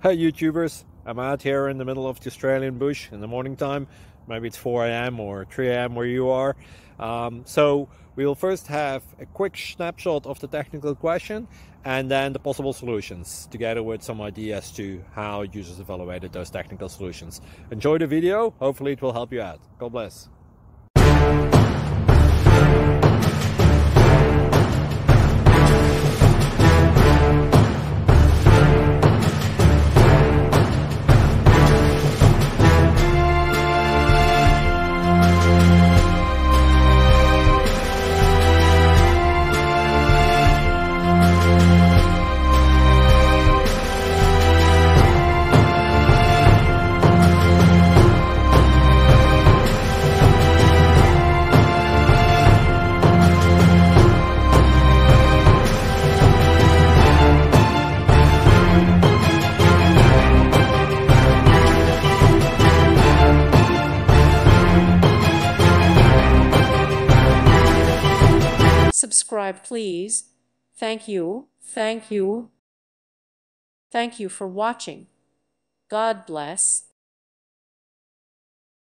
Hey YouTubers, I'm out here in the middle of the Australian bush in the morning time. Maybe it's 4 a.m. or 3 a.m. where you are. So we'll first have a quick snapshot of the technical question and then the possible solutions, together with some ideas to how users evaluated those technical solutions. Enjoy the video, hopefully it will help you out. God bless. Subscribe, please. Thank you. Thank you. Thank you for watching. God bless.